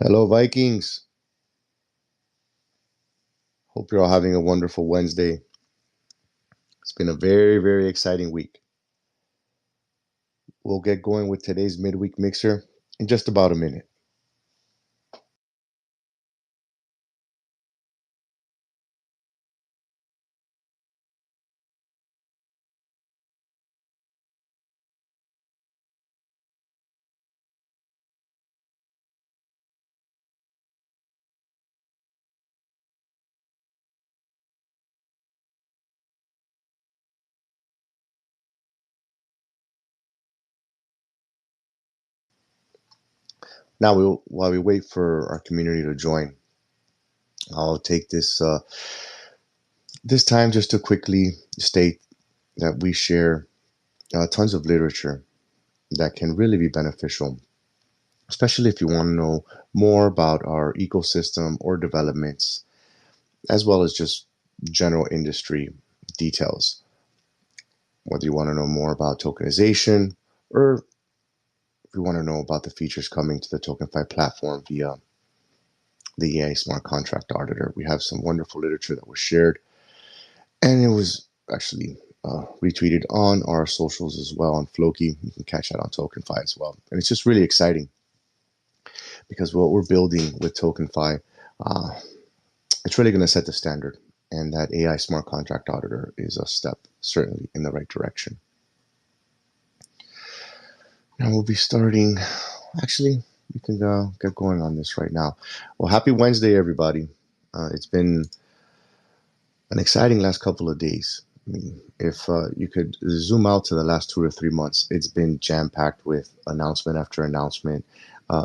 Hello, Vikings. Hope you're all having a wonderful Wednesday. It's been a very, very exciting week. We'll get going with today's Midweek Mixer in just about a minute. Now, while we wait for our community to join, I'll take this time just to quickly state that we share tons of literature that can really be beneficial, especially if you want to know more about our ecosystem or developments, as well as just general industry details. Whether you want to know more about tokenization or if you want to know about the features coming to the TokenFi platform via the EA Smart Contract Auditor, we have some wonderful literature that was shared, and it was actually retweeted on our socials as well on Floki. You can catch that on TokenFi as well, and it's just really exciting because what we're building with TokenFi, uh, it's really going to set the standard, and that AI Smart Contract Auditor is a step certainly in the right direction. Now we'll be starting. Actually, we can get going on this right now. Well, happy Wednesday, everybody. It's been an exciting last couple of days. I mean, if you could zoom out to the last 2 to 3 months, it's been jam packed with announcement after announcement,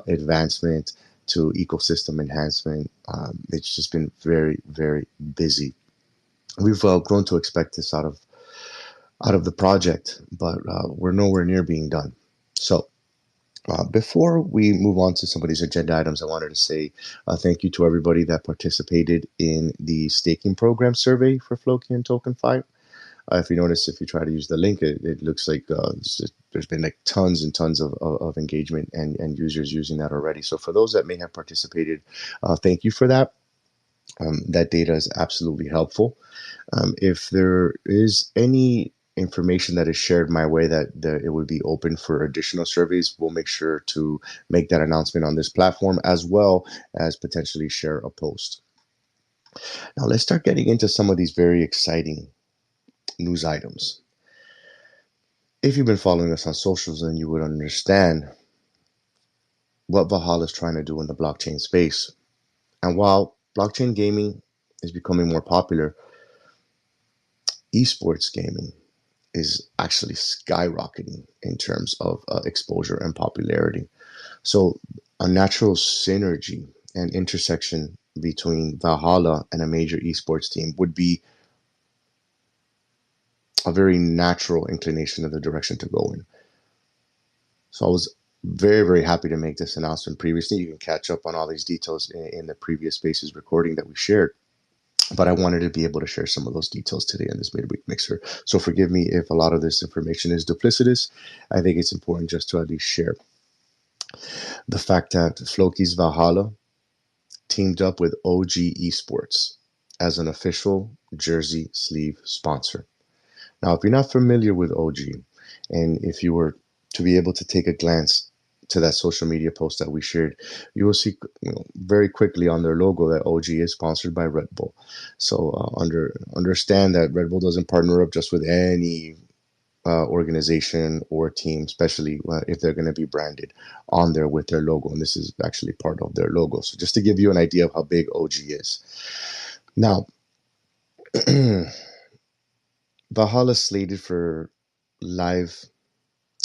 advancement to ecosystem enhancement. It's just been very, very busy. We've grown to expect this out of the project, but we're nowhere near being done. So before we move on to some of these agenda items, I wanted to say thank you to everybody that participated in the staking program survey for Floki and TokenFi. If you notice, if you try to use the link, it looks like there's been like tons and tons of engagement and users using that already. So for those that may have participated, thank you for that. That data is absolutely helpful. If there is any information that is shared my way that it would be open for additional surveys, we'll make sure to make that announcement on this platform as well as potentially share a post. Now let's start getting into some of these very exciting news items. If you've been following us on socials, then you would understand what Valhalla is trying to do in the blockchain space. And while blockchain gaming is becoming more popular, esports gaming is actually skyrocketing in terms of exposure and popularity. So, a natural synergy and intersection between Valhalla and a major esports team would be a very natural inclination of the direction to go in. So, I was very, very happy to make this announcement previously. You can catch up on all these details in the previous Spaces recording that we shared. But I wanted to be able to share some of those details today in this midweek mixer. So forgive me if a lot of this information is duplicitous. I think it's important just to at least share the fact that Floki's Valhalla teamed up with OG Esports as an official jersey sleeve sponsor. Now, if you're not familiar with OG, and if you were to be able to take a glance to that social media post that we shared, you will see very quickly on their logo that OG is sponsored by Red Bull. So understand that Red Bull doesn't partner up just with any organization or team, especially if they're going to be branded on there with their logo. And this is actually part of their logo. So just to give you an idea of how big OG is. Now, Valhalla slated for live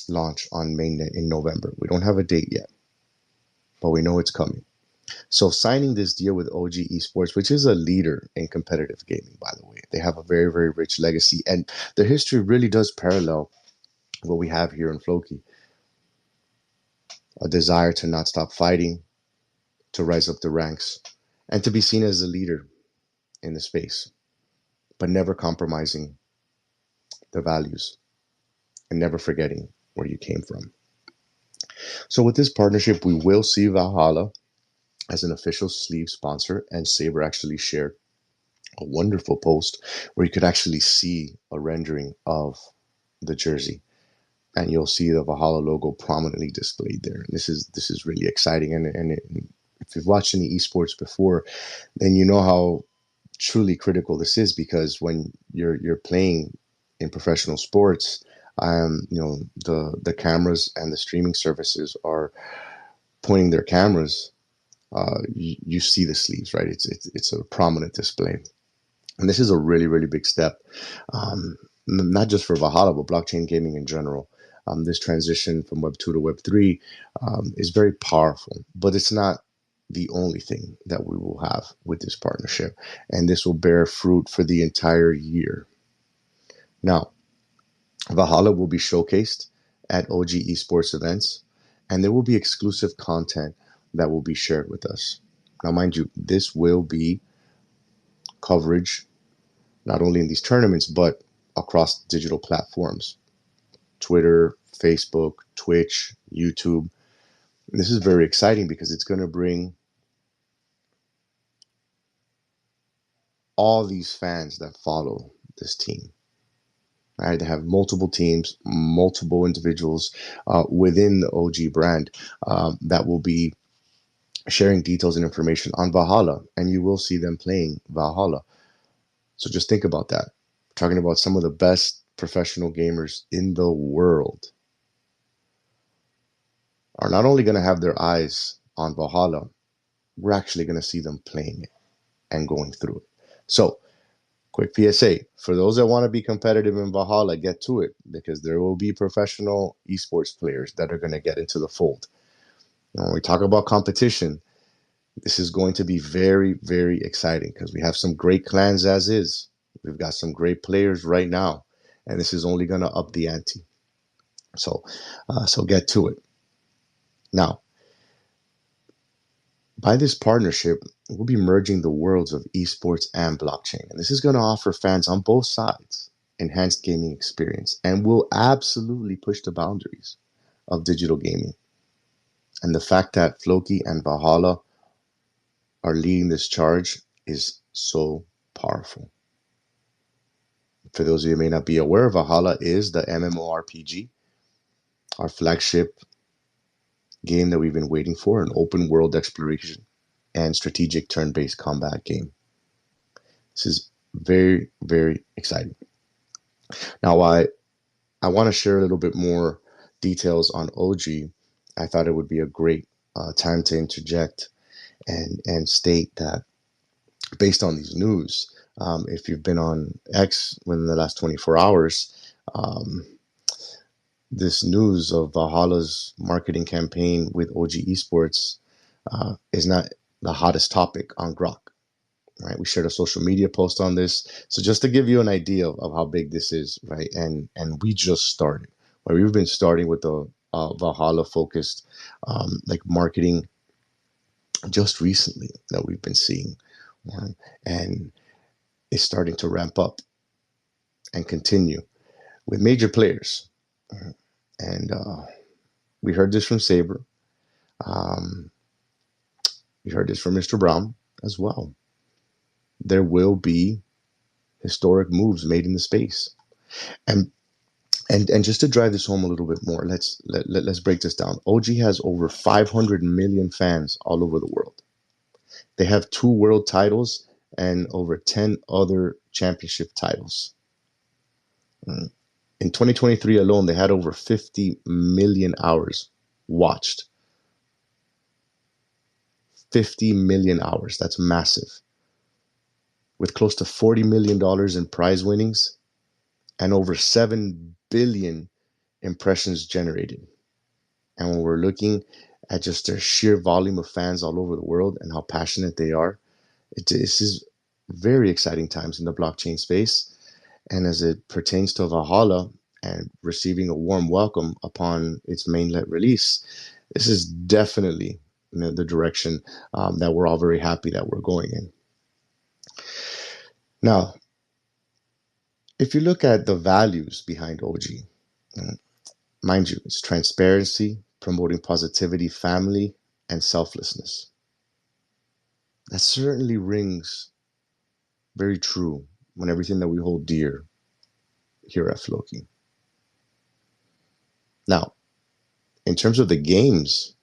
launch on mainnet in November. We don't have a date yet, but we know it's coming. So signing this deal with OG Esports, which is a leader in competitive gaming, by the way, they have a very, very rich legacy, and their history really does parallel what we have here in Floki. A desire to not stop fighting, to rise up the ranks, and to be seen as a leader in the space, but never compromising the values and never forgetting where you came from. So with this partnership, we will see Valhalla as an official sleeve sponsor, and Sabre actually shared a wonderful post where you could actually see a rendering of the jersey, and you'll see the Valhalla logo prominently displayed there. This is really exciting, if you've watched any esports before, then you know how truly critical this is, because when you're playing in professional sports, the cameras and the streaming services are pointing their cameras. You see the sleeves, right? It's a prominent display. And this is a really, really big step, not just for Valhalla, but blockchain gaming in general. This transition from Web 2 to Web 3 is very powerful, but it's not the only thing that we will have with this partnership. And this will bear fruit for the entire year. Now, Valhalla will be showcased at OG Esports events, and there will be exclusive content that will be shared with us. Now, mind you, this will be coverage not only in these tournaments, but across digital platforms: Twitter, Facebook, Twitch, YouTube. And this is very exciting because it's going to bring all these fans that follow this team. Right? They have multiple teams, multiple individuals within the OG brand that will be sharing details and information on Valhalla, and you will see them playing Valhalla. So just think about that. We're talking about some of the best professional gamers in the world are not only going to have their eyes on Valhalla, we're actually going to see them playing it and going through it. So, quick PSA, for those that want to be competitive in Valhalla, get to it, because there will be professional esports players that are going to get into the fold. Now, when we talk about competition, this is going to be very, very exciting, because we have some great clans as is. We've got some great players right now, and this is only going to up the ante. So get to it. Now, by this partnership, we'll be merging the worlds of esports and blockchain. And this is going to offer fans on both sides enhanced gaming experience, and will absolutely push the boundaries of digital gaming. And the fact that Floki and Valhalla are leading this charge is so powerful. For those of you who may not be aware, Valhalla is the MMORPG, our flagship game that we've been waiting for, an open world exploration and strategic turn-based combat game. This is very, very exciting. Now, I want to share a little bit more details on OG. I thought it would be a great time to interject and state that based on these news, if you've been on X within the last 24 hours, this news of Valhalla's marketing campaign with OG Esports is not the hottest topic on Grok. Right, we shared a social media post on this, so just to give you an idea of how big this is, right? And we just started. Right, we've been starting with the Valhalla focused like marketing just recently that we've been seeing, right? And it's starting to ramp up and continue with major players. Right? And we heard this from Sabre. We heard this from Mr. Brown as well. There will be historic moves made in the space. And just to drive this home a little bit more, let's break this down. OG has over 500 million fans all over the world. They have 2 world titles and over 10 other championship titles. In 2023 alone, they had over 50 million hours watched. 50 million hours. That's massive. With close to $40 million in prize winnings and over 7 billion impressions generated. And when we're looking at just their sheer volume of fans all over the world and how passionate they are, this is very exciting times in the blockchain space. And as it pertains to Valhalla and receiving a warm welcome upon its mainnet release, this is definitely the direction that we're all very happy that we're going in. Now, if you look at the values behind OG, mind you, it's transparency, promoting positivity, family, and selflessness. That certainly rings very true when everything that we hold dear here at Floki. Now, in terms of the games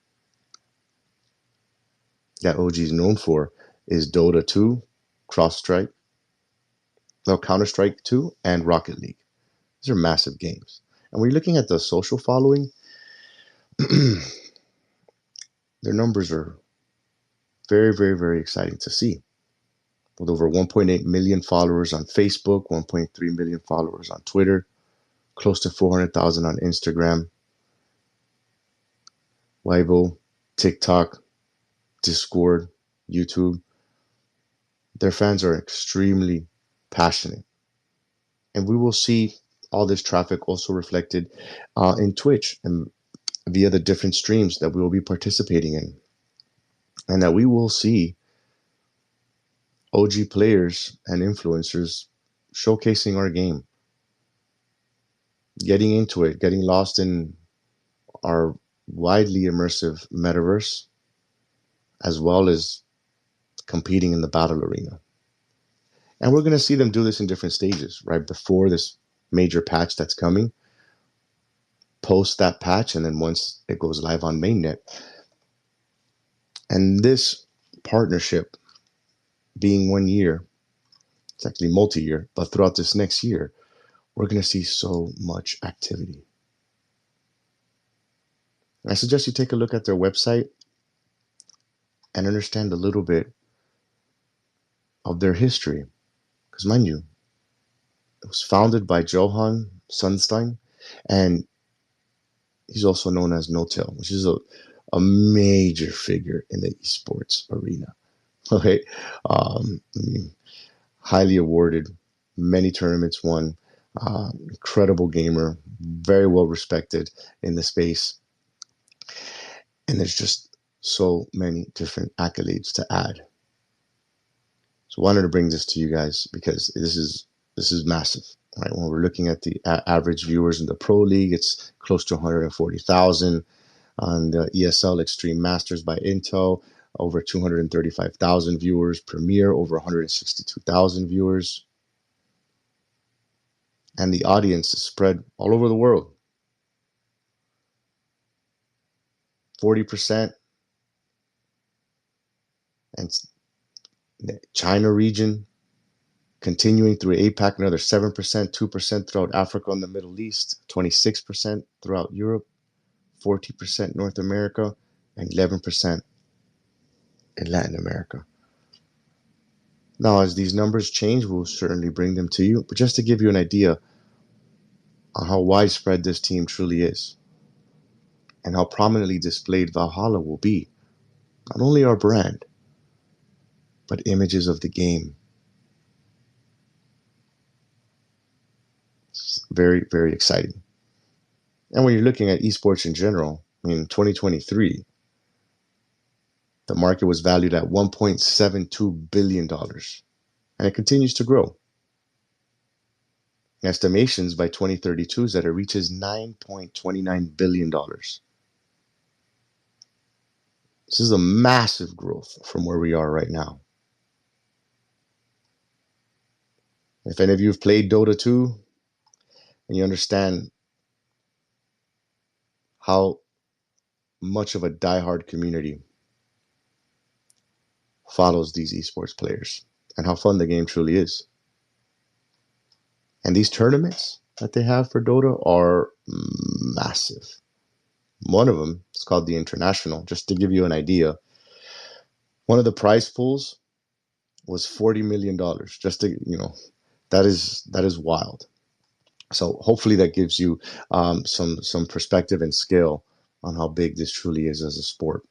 that OG is known for, is Dota 2, Counter Strike 2, and Rocket League. These are massive games. And when you're looking at the social following, their numbers are very, very, very exciting to see. With over 1.8 million followers on Facebook, 1.3 million followers on Twitter, close to 400,000 on Instagram, Weibo, TikTok, Discord, YouTube. Their fans are extremely passionate. And we will see all this traffic also reflected in Twitch and via the different streams that we will be participating in. And that we will see OG players and influencers showcasing our game, getting into it, getting lost in our widely immersive metaverse, as well as competing in the battle arena. And we're going to see them do this in different stages, right? Before this major patch that's coming, post that patch, and then once it goes live on mainnet. And this partnership being 1 year, it's actually multi-year, but throughout this next year, we're going to see so much activity. And I suggest you take a look at their website and understand a little bit of their history. Because mind you, it was founded by Johan Sundstein, and he's also known as No-Tail, which is a major figure in the esports arena. Okay, highly awarded, many tournaments won, incredible gamer, very well respected in the space. And there's just so many different accolades to add. So I wanted to bring this to you guys because this is massive, right? When we're looking at the average viewers in the Pro League, it's close to 140,000. On the ESL Extreme Masters by Intel, over 235,000 viewers. Premier, over 162,000 viewers. And the audience is spread all over the world. 40%. And the China region, continuing through APAC, another 7%, 2% throughout Africa and the Middle East, 26% throughout Europe, 40% North America, and 11% in Latin America. Now, as these numbers change, we'll certainly bring them to you. But just to give you an idea on how widespread this team truly is and how prominently displayed Valhalla will be, not only our brand, but images of the game. It's very, very exciting. And when you're looking at esports in general, in 2023, the market was valued at $1.72 billion, and it continues to grow. Estimations by 2032 is that it reaches $9.29 billion. This is a massive growth from where we are right now. If any of you have played Dota 2 and you understand how much of a diehard community follows these esports players and how fun the game truly is. And these tournaments that they have for Dota are massive. One of them is called the International. Just to give you an idea, one of the prize pools was $40 million. Just to, that is wild. So hopefully that gives you some perspective and scale on how big this truly is as a sport.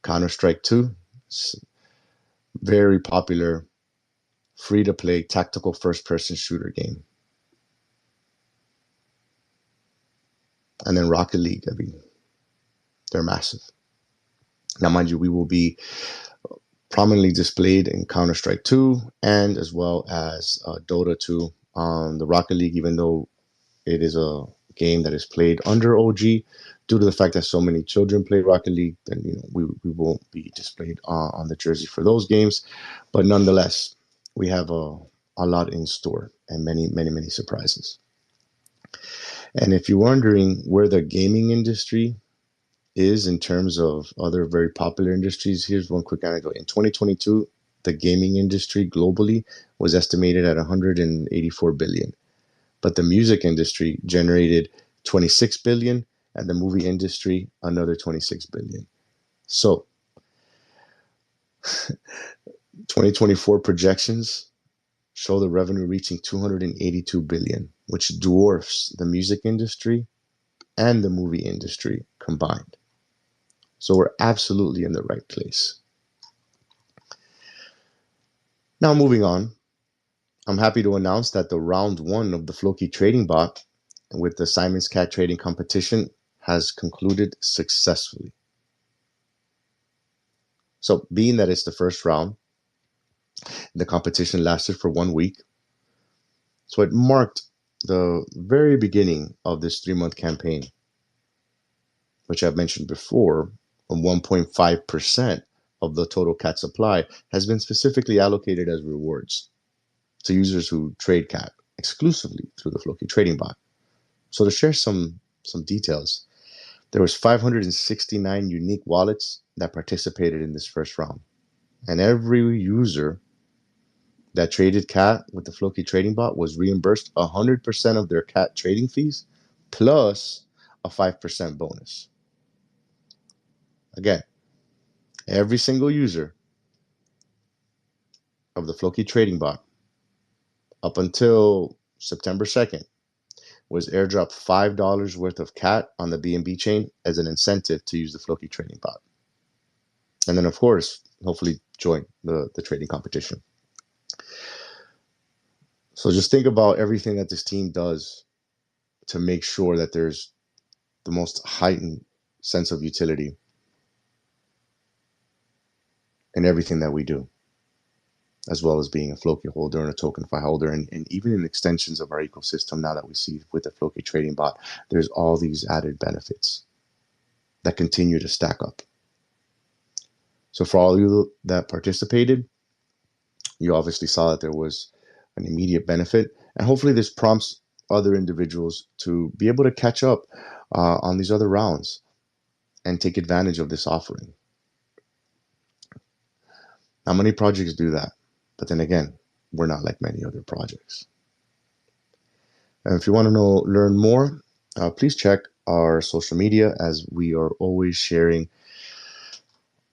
Counter-Strike 2, very popular, free-to-play, tactical first-person shooter game. And then Rocket League, they're massive. Now, mind you, we will be prominently displayed in Counter-Strike 2 and as well as Dota 2. The Rocket League, even though it is a game that is played under OG. Due to the fact that so many children play Rocket League, then we won't be displayed on the jersey for those games. But nonetheless, we have a lot in store and many surprises. And if you're wondering where the gaming industry is in terms of other very popular industries, here's one quick anecdote. In 2022, the gaming industry globally was estimated at 184 billion, but the music industry generated 26 billion, and the movie industry another 26 billion. So 2024 projections show the revenue reaching 282 billion, which dwarfs the music industry and the movie industry combined. So we're absolutely in the right place. Now, moving on, I'm happy to announce that the round 1 of the Floki trading bot with the Simon's Cat trading competition has concluded successfully. So, being that it's the first round, the competition lasted for 1 week. So it marked the very beginning of this 3-month campaign, which I've mentioned before. 1.5% of the total cat supply has been specifically allocated as rewards to users who trade cat exclusively through the Floki trading bot. So to share some details, there was 569 unique wallets that participated in this first round. And every user that traded cat with the Floki trading bot was reimbursed 100% of their cat trading fees plus a 5% bonus. Again, every single user of the Floki trading bot up until September 2nd was airdropped $5 worth of cat on the BNB chain as an incentive to use the Floki trading bot. And then, of course, hopefully join the trading competition. So just think about everything that this team does to make sure that there's the most heightened sense of utility in everything that we do, as well as being a Floki holder and a TokenFi holder, and even in extensions of our ecosystem now that we see with the Floki trading bot, there's all these added benefits that continue to stack up. So for all of you that participated, you obviously saw that there was an immediate benefit, and hopefully this prompts other individuals to be able to catch up on these other rounds and take advantage of this offering. Not many projects do that, but then again, we're not like many other projects. And if you want to learn more, please check our social media, as we are always sharing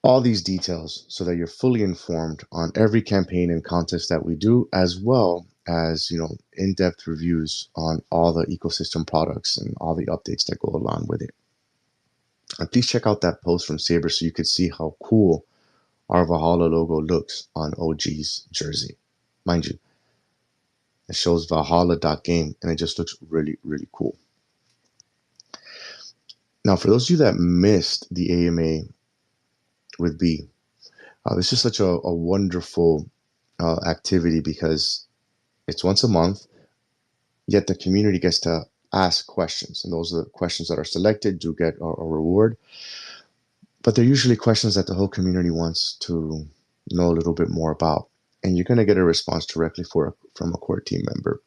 all these details so that you're fully informed on every campaign and contest that we do, as well as in-depth reviews on all the ecosystem products and all the updates that go along with it. And please check out that post from Saber so you could see how cool our Valhalla logo looks on OG's jersey. Mind you, it shows Valhalla.game, and it just looks really, really cool. Now, for those of you that missed the AMA with B, this is such a wonderful activity because it's once a month, yet the community gets to ask questions, and those are the questions that are selected do get a reward. But they're usually questions that the whole community wants to know a little bit more about, and you're going to get a response directly from a core team member.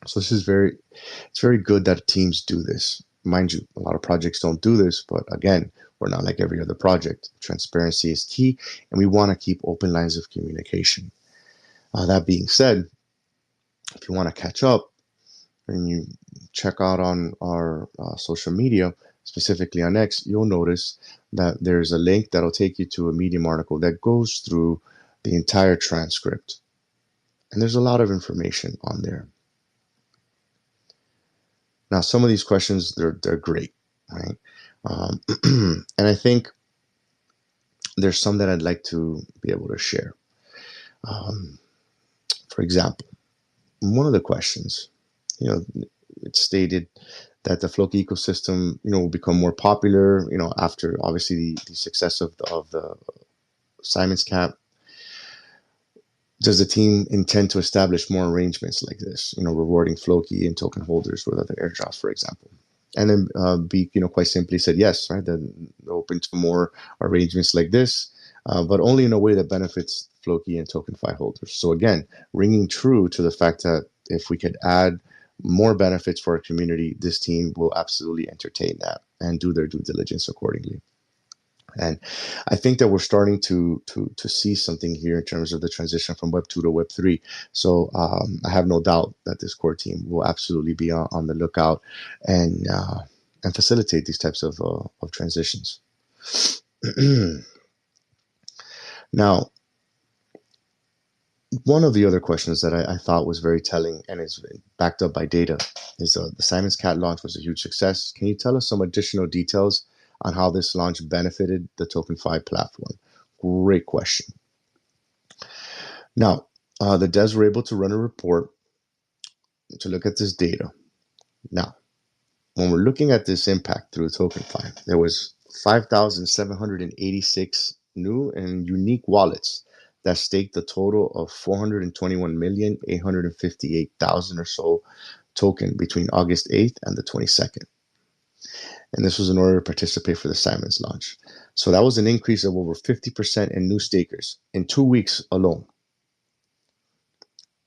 So it's very good that teams do this. Mind you, a lot of projects don't do this, but again, we're not like every other project. Transparency is key, and we want to keep open lines of communication. That being said, if you want to catch up and you check out on our social media, specifically on X, you'll notice that there's a link that'll take you to a Medium article that goes through the entire transcript. And there's a lot of information on there. Now, some of these questions, they're great, right? And I think there's some that I'd like to be able to share. For example, one of the questions, it stated that the Floki ecosystem, will become more popular, after obviously the success of the Simon's Cat. Does the team intend to establish more arrangements like this, rewarding Floki and token holders with other airdrops, for example? And then B, quite simply said yes, right? Then open to more arrangements like this, but only in a way that benefits Floki and TokenFi holders. So again, ringing true to the fact that if we could add more benefits for our community, this team will absolutely entertain that and do their due diligence accordingly. And I think that we're starting to see something here in terms of the transition from Web 2 to Web 3. So I have no doubt that this core team will absolutely be on the lookout and facilitate these types of transitions. Now, one of the other questions that I thought was very telling and is backed up by data is the Simon's Cat launch was a huge success. Can you tell us some additional details on how this launch benefited the TokenFi platform? Great question. Now, the devs were able to run a report to look at this data. Now, when we're looking at this impact through TokenFi, there was 5,786 new and unique wallets that staked a total of 421,858,000 or so token between August 8th and the 22nd. And this was in order to participate for the Simon's launch. So that was an increase of over 50% in new stakers in 2 weeks alone.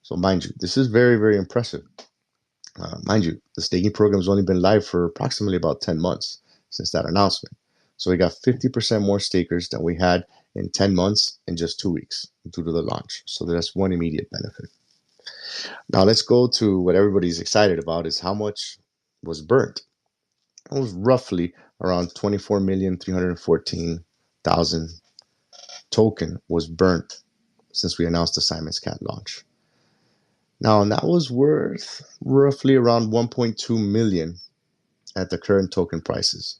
So mind you, this is very, very impressive. Mind you, the staking program has only been live for approximately about 10 months since that announcement. So we got 50% more stakers than we had in 10 months in just 2 weeks due to the launch. So that's one immediate benefit. Now let's go to what everybody's excited about is how much was burnt. It was roughly around 24,314,000 token was burnt since we announced the Simon's Cat launch. Now, and that was worth roughly around 1.2 million at the current token prices.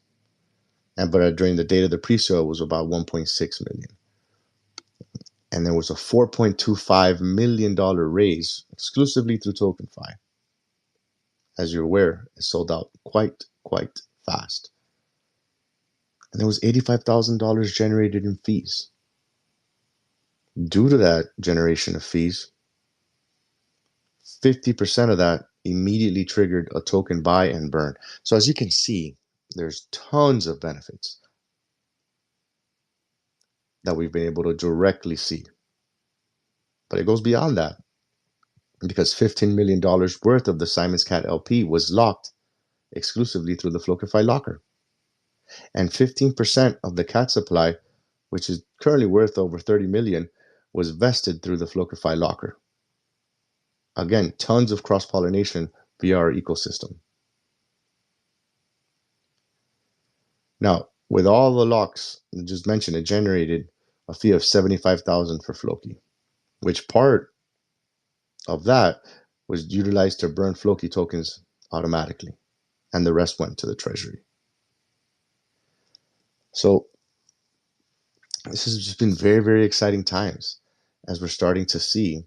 But during the date of the pre-sale, it was about 1.6 million. And there was a $4.25 million raise exclusively through TokenFi. As you're aware, it sold out quite fast. And there was $85,000 generated in fees. Due to that generation of fees, 50% of that immediately triggered a token buy and burn. So as you can see, there's tons of benefits that we've been able to directly see. But it goes beyond that because $15 million worth of the Simon's Cat LP was locked exclusively through the Flokify locker. And 15% of the cat supply, which is currently worth over 30 million, was vested through the Flokify locker. Again, tons of cross-pollination via our ecosystem. Now, with all the locks just mentioned, it generated a fee of 75,000 for Floki, which part of that was utilized to burn Floki tokens automatically, and the rest went to the treasury. So this has just been very, very exciting times as we're starting to see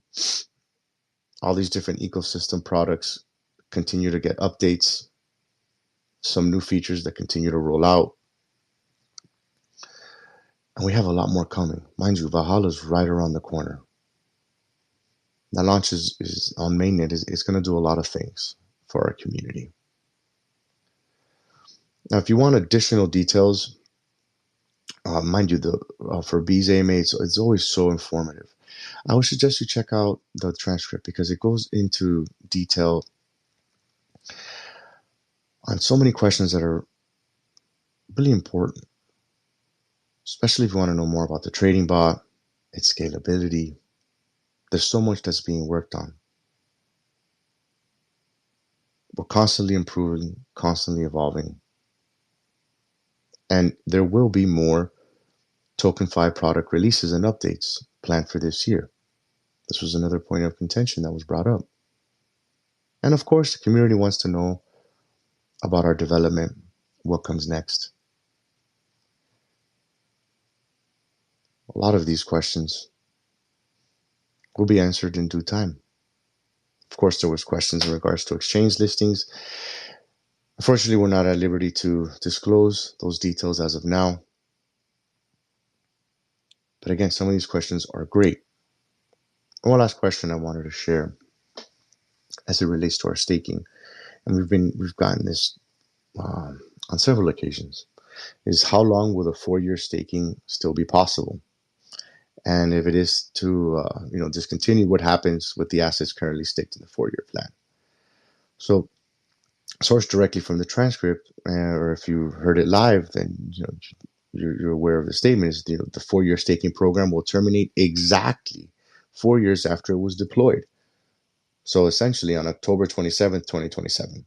all these different ecosystem products continue to get updates, some new features that continue to roll out. And we have a lot more coming. Mind you, Valhalla's right around the corner. That launch is on mainnet is going to do a lot of things for our community. Now, if you want additional details, mind you, for B's AMA, it's always so informative. I would suggest you check out the transcript because it goes into detail on so many questions that are really important, especially if you want to know more about the trading bot, its scalability. There's so much that's being worked on. We're constantly improving, constantly evolving. And there will be more TokenFi product releases and updates planned for this year. This was another point of contention that was brought up. And of course, the community wants to know about our development, what comes next. A lot of these questions will be answered in due time. Of course, there was questions in regards to exchange listings. Unfortunately, we're not at liberty to disclose those details as of now. But again, some of these questions are great. one last question I wanted to share as it relates to our staking, and we've gotten this on several occasions, is how long will the 4-year staking still be possible? And if it is to discontinue, what happens with the assets currently staked in the 4-year plan? So, sourced directly from the transcript, or if you heard it live, then you're aware of the statement. Is the 4-year staking program will terminate exactly 4 years after it was deployed. So essentially on October 27th, 2027.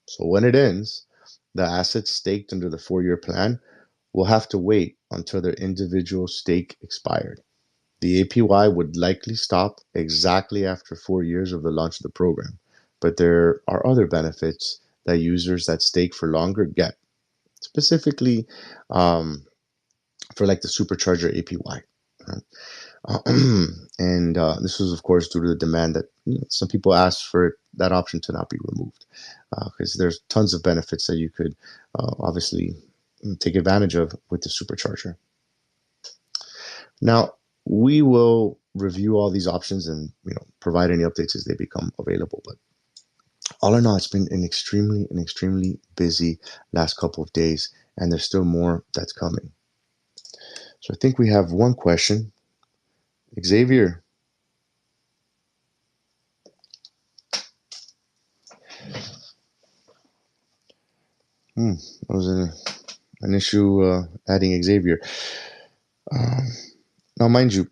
So when it ends, the assets staked under the 4-year plan will have to wait until their individual stake expired. The APY would likely stop exactly after 4 years of the launch of the program, but there are other benefits that users that stake for longer get, specifically for like the supercharger APY. Right? And this was, of course, due to the demand that some people asked for that option to not be removed, because there's tons of benefits that you could obviously take advantage of with the supercharger. Now, we will review all these options and provide any updates as they become available. But all in all, it's been an extremely busy last couple of days, and there's still more that's coming. So I think we have one question. Xavier. That was an issue adding Xavier. Now, mind you,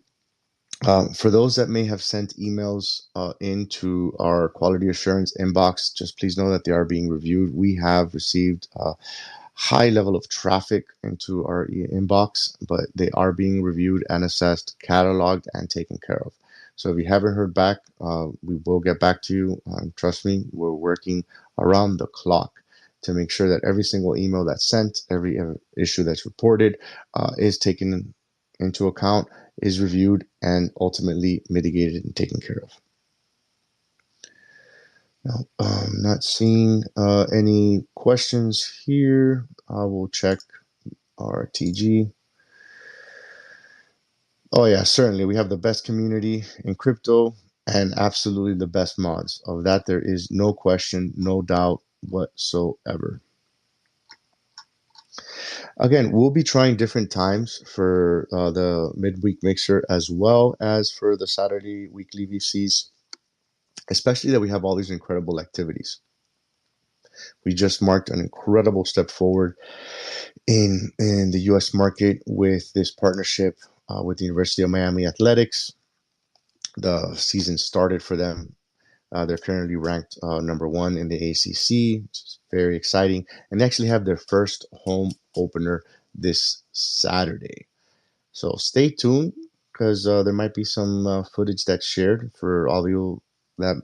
for those that may have sent emails into our quality assurance inbox, just please know that they are being reviewed. We have received a high level of traffic into our inbox, but they are being reviewed and assessed, cataloged, and taken care of. So if you haven't heard back, we will get back to you. Trust me, we're working around the clock to make sure that every single email that's sent, every issue that's reported is taken into account, is reviewed, and ultimately mitigated and taken care of. Now, I'm not seeing any questions here. I will check our TG. Oh yeah, certainly. We have the best community in crypto and absolutely the best mods. Of that, there is no question, no doubt whatsoever. Again, we'll be trying different times for the midweek mixer as well as for the Saturday weekly VCs, especially that we have all these incredible activities. We just marked an incredible step forward in the U.S. market with this partnership with the University of Miami Athletics. The season started for them. They're currently ranked number 1 in the ACC, which is very exciting. And they actually have their first home opener this Saturday. So stay tuned, because there might be some footage that's shared for all of you that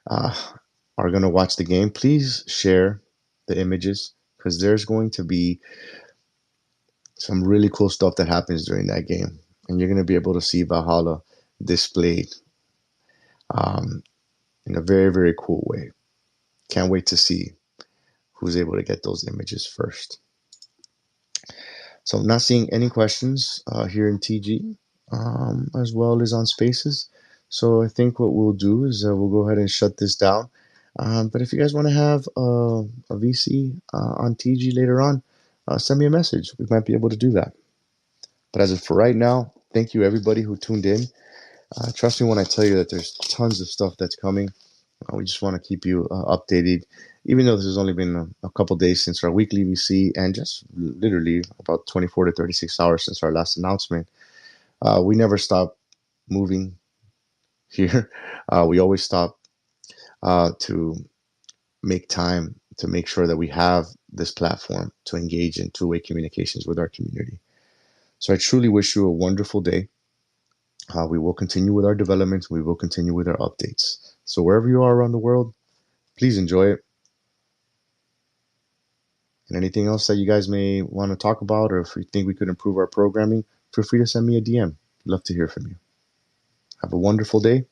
are going to watch the game. Please share the images, because there's going to be some really cool stuff that happens during that game. And you're going to be able to see Valhalla displayed in a very, very cool way. Can't wait to see who's able to get those images first. So I'm not seeing any questions here in TG, as well as on Spaces. So I think what we'll do is we'll go ahead and shut this down. But if you guys want to have a VC on TG later on, send me a message. We might be able to do that. But as of for right now, thank you everybody who tuned in. Trust me when I tell you that there's tons of stuff that's coming. We just want to keep you updated, even though this has only been a couple days since our weekly VC, and just literally about 24 to 36 hours since our last announcement. We never stop moving here. We always stop to make time to make sure that we have this platform to engage in two-way communications with our community. So I truly wish you a wonderful day. We will continue with our developments. We will continue with our updates. So wherever you are around the world, please enjoy it. And anything else that you guys may want to talk about, or if you think we could improve our programming, feel free to send me a DM. Love to hear from you. Have a wonderful day.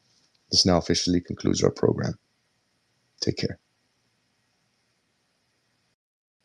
This now officially concludes our program. Take care.